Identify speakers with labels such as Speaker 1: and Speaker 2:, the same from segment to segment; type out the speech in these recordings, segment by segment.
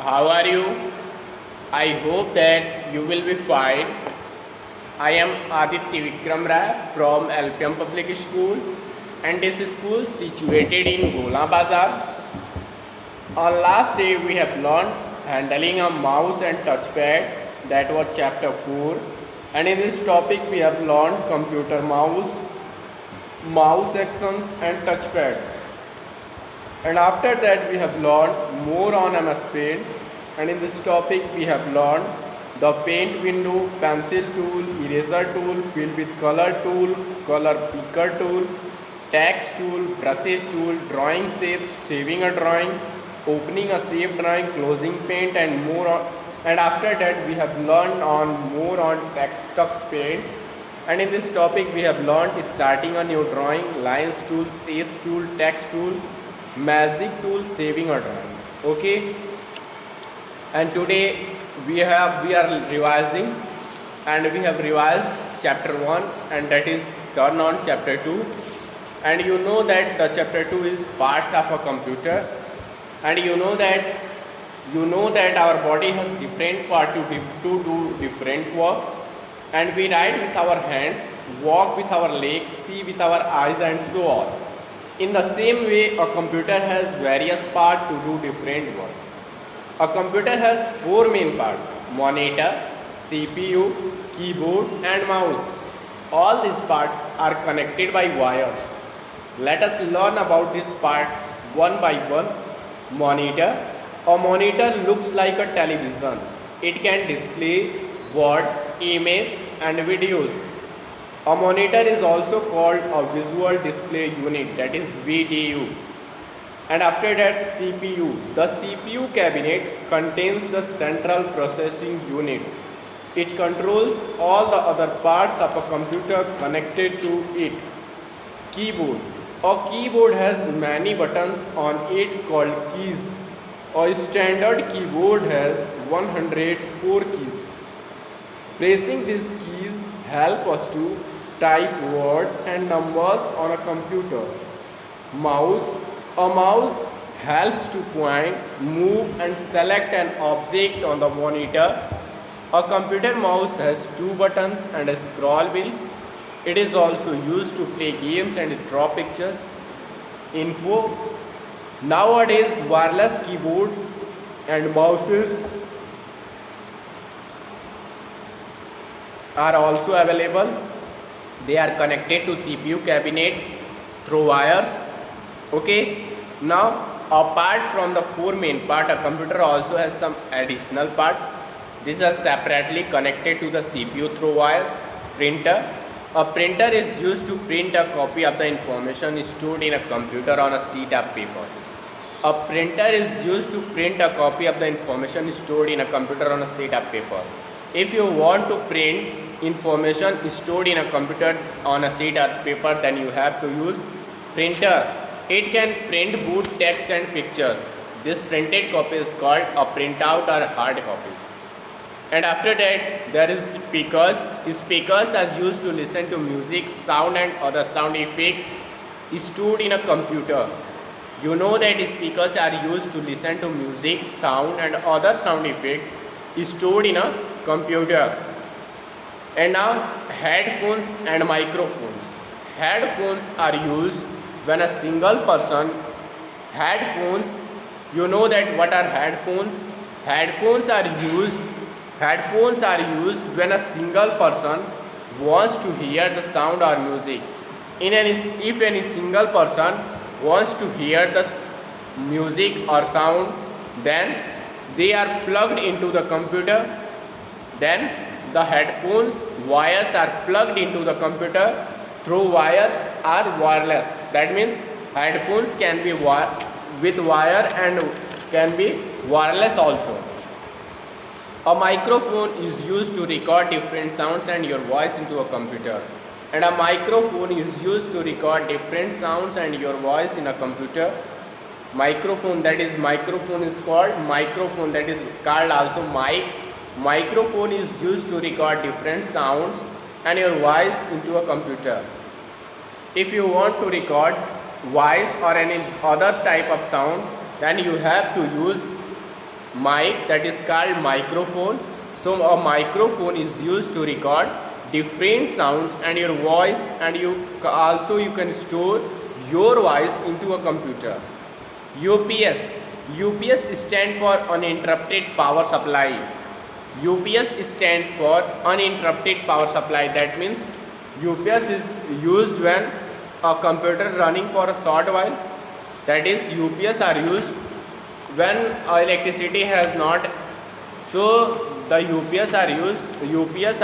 Speaker 1: How are you? I hope that you will be fine. I am Aditya Vikram Rai from LPM Public School, and this school situated in Gola Bazar. On last day we have learned handling a mouse and touchpad, that was chapter 4, and in this topic we have learned computer mouse actions and touchpad. And after that we have learned more on MS Paint, and in this topic we have learned the paint window, pencil tool, eraser tool, fill with color tool, color picker tool, text tool, brushes tool, drawing shapes, saving a drawing, opening a saved drawing, closing paint, and more on. And after that we have learned on more on text paint, and in this topic we have learned starting a new drawing, lines tool, shapes tool, text tool, magic tool, saving a drawing. Okay, and today we are revising, and we have revised chapter 1, and that is done on chapter 2. And you know that the chapter 2 is parts of a computer, and you know that our body has different part to do different works, and we write with our hands, walk with our legs, see with our eyes, and so on. In the same way, a computer has various parts to do different work. A computer has four main parts: monitor, CPU, keyboard, and mouse. All these parts are connected by wires. Let us learn about these parts one by one. Monitor. A monitor looks like a television. It can display words, images, and videos. A monitor is also called a visual display unit, that is VDU. And after that, CPU. The CPU cabinet contains the central processing unit. It controls all the other parts of a computer connected to it. Keyboard. A keyboard has many buttons on it called keys. A standard keyboard has 104 keys. Pressing these keys help us to type words and numbers on a computer. Mouse. A mouse helps to point, move, and select an object on the monitor. A computer mouse has two buttons and a scroll wheel. It is also used to play games and draw pictures. Info. Nowadays, wireless keyboards and mouses are also available. They are connected to CPU cabinet through wires. Okay, now apart from the four main part, a computer also has some additional part. These are separately connected to the CPU through wires. Printer. A printer is used to print a copy of the information stored in a computer on a sheet of paper. A printer is used to print a copy of the information stored in a computer on a sheet of paper. If you want to print information stored in a computer on a sheet of paper, then you have to use printer. It can print both text and pictures. This printed copy is called a printout or hard copy. And after that, there is speakers. Speakers are used to listen to music, sound, and other sound effects stored in a computer. You know that speakers are used to listen to music, sound, and other sound effects stored in a computer. And now, headphones and microphones. Headphones are used when a single person. Headphones, you know that what are headphones? Headphones are used when a single person wants to hear the sound or music. If any single person wants to hear the music or sound, then they are plugged into the computer. Then the headphones wires are plugged into the computer through wires or wireless. That means headphones can be with wire and can be wireless also. A microphone is used to record different sounds and your voice into a computer. And a microphone is used to record different sounds and your voice in a computer. Microphone is called microphone, that is called also mic. Microphone is used to record different sounds and your voice into a computer. If you want to record voice or any other type of sound, then you have to use mic, that is called microphone. So a microphone is used to record different sounds and your voice, and you can store your voice into a computer. UPS stands for uninterrupted power supply. UPS stands for uninterrupted power supply. That means UPS is used when a computer running for a short while. That is, UPS are used when electricity has not. So the UPS are used. The UPS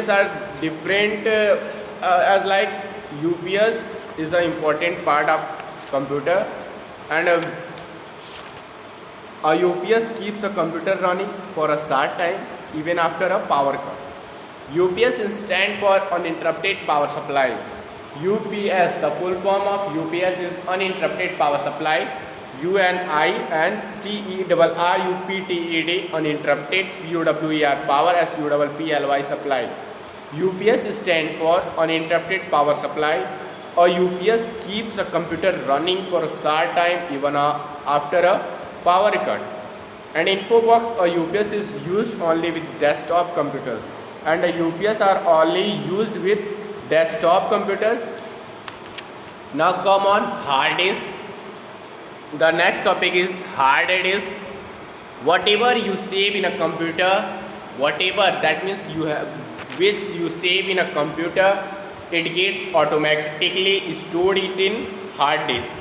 Speaker 1: are different, as like UPS is an important part of computer, and a UPS keeps a computer running for a short time even after a power cut. UPS stands for uninterrupted power supply. UPS, the full form of UPS is uninterrupted power supply. UNINTERRUPTED, uninterrupted. POWER, power. SUPPLY, supply. UPS stands for uninterrupted power supply. A UPS keeps a computer running for a short time even after a power cut. And info box, a UPS is used only with desktop computers, and the UPS are only used with desktop computers. Now come on hard disk. The next topic is hard disk. Whatever you save in a computer, whatever that means you have, which you save in a computer, it gets automatically stored in hard disk.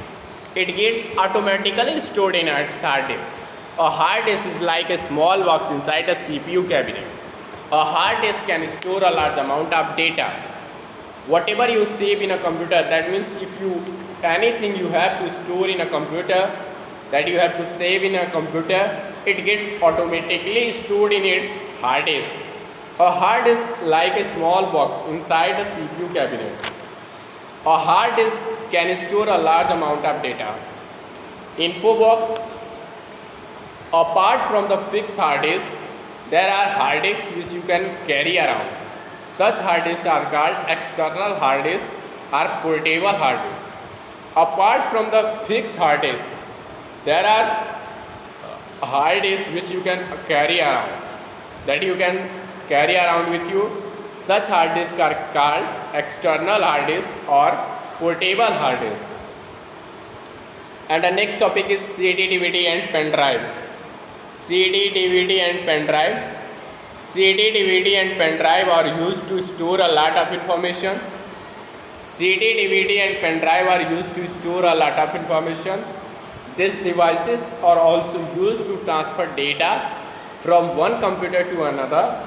Speaker 1: It gets automatically stored in a hard disk. A hard disk is like a small box inside a CPU cabinet. A hard disk can store a large amount of data. Whatever you save in a computer, that means if you anything you have to store in a computer, that you have to save in a computer, it gets automatically stored in its hard disk. A hard disk like a small box inside a CPU cabinet. A hard disk can store a large amount of data. Info box. Apart from the fixed hard disk, there are hard disks which you can carry around. Such hard disks are called external hard disks or portable hard disks. Apart from the fixed hard disk, there are hard disks which you can carry around, that you can carry around with you. Such hard disks are called external hard disks or portable hard disks. And the next topic is CD, DVD and pen drive. CD, DVD and pen drive. CD, DVD and pen drive are used to store a lot of information. CD, DVD and pen drive are used to store a lot of information. These devices are also used to transfer data from one computer to another.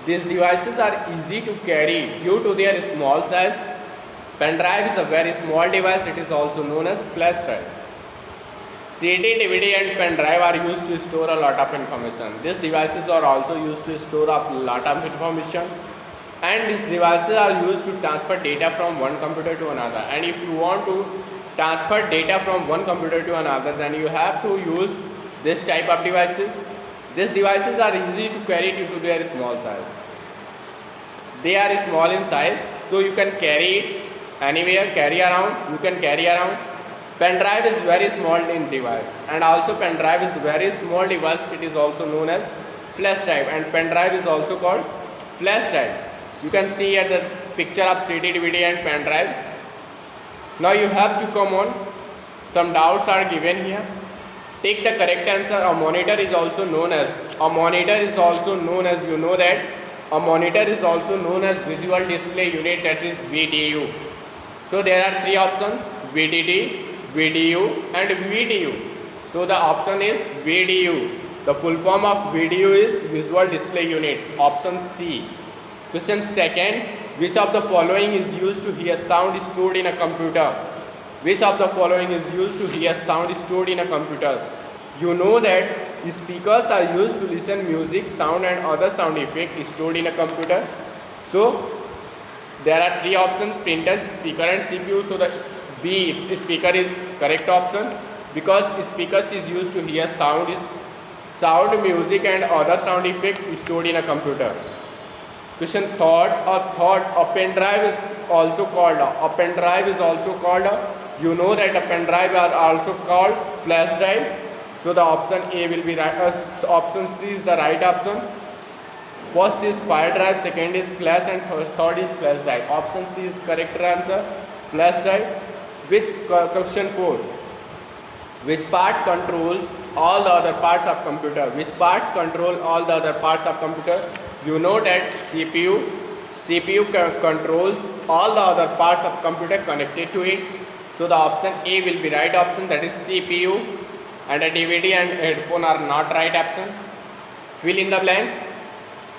Speaker 1: These devices are easy to carry due to their small size. Pen drive is a very small device. It is also known as flash drive. CD, DVD and pen drive are used to store a lot of information. These devices are also used to store a lot of information, and these devices are used to transfer data from one computer to another. And if you want to transfer data from one computer to another, then you have to use this type of devices. These devices are easy to carry due to their small size. They are small in size, so you can carry it anywhere, carry around. You can carry around. Pen drive is very small in device, and also pen drive is very small device. It is also known as flash drive, and pen drive is also called flash drive. You can see here the picture of CD, DVD and pen drive. Now you have to come on. Some doubts are given here. Take the correct answer. A monitor is also known as you know that a monitor is also known as visual display unit, that is VDU. So there are three options: VDD, VDU and VDU. So the option is VDU. The full form of VDU is visual display unit. Option C. Question second: which of the following is used to hear sound stored in a computer? Which of the following is used to hear sound stored in a computer? You know that speakers are used to listen music, sound and other sound effects stored in a computer. So there are three options: printers, speaker and CPU. So the B, speaker is correct option, because speakers is used to hear sound, music and other sound effect stored in a computer. Question third: a pen drive is also called you know that a pen drive are also called flash drive. So the option A will be right. Option C is the right option. First is fire drive, second is flash, and third is flash drive. Option C is correct answer. Flash drive. Which question 4? Which part controls all the other parts of computer? Which parts control all the other parts of computer? You know that CPU controls all the other parts of computer connected to it. So the option A will be right option, that is CPU, and a DVD and headphone are not right option. Fill in the blanks.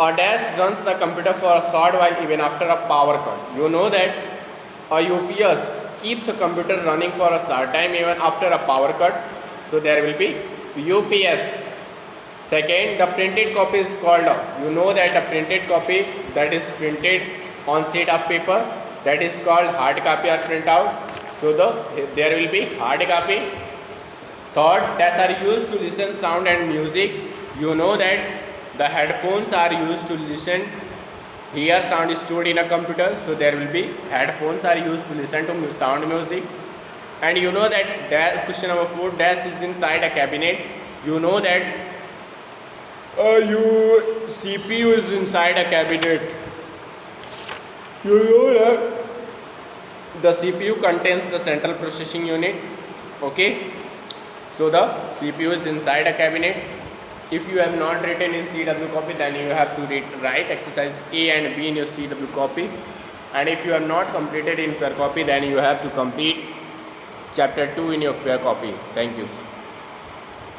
Speaker 1: A dash runs the computer for a short while even after a power cut. You know that a UPS keeps a computer running for a short time even after a power cut. So there will be UPS. Second, the printed copy is called up. You know that a printed copy that is printed on sheet of paper, that is called hard copy or printout. So there will be hard copy. Third, dash are used to listen sound and music. You know that the headphones are used to listen. Here sound is stored in a computer, so there will be headphones are used to listen to sound music. And you know that question number 4, dash is inside a cabinet. You know that CPU is inside a cabinet. You know that the CPU contains the central processing unit. Okay, so the CPU is inside a cabinet. If you have not written in CW copy, then you have to write exercise A and B in your CW copy. And if you have not completed in fair copy, then you have to complete chapter 2 in your fair copy. Thank you.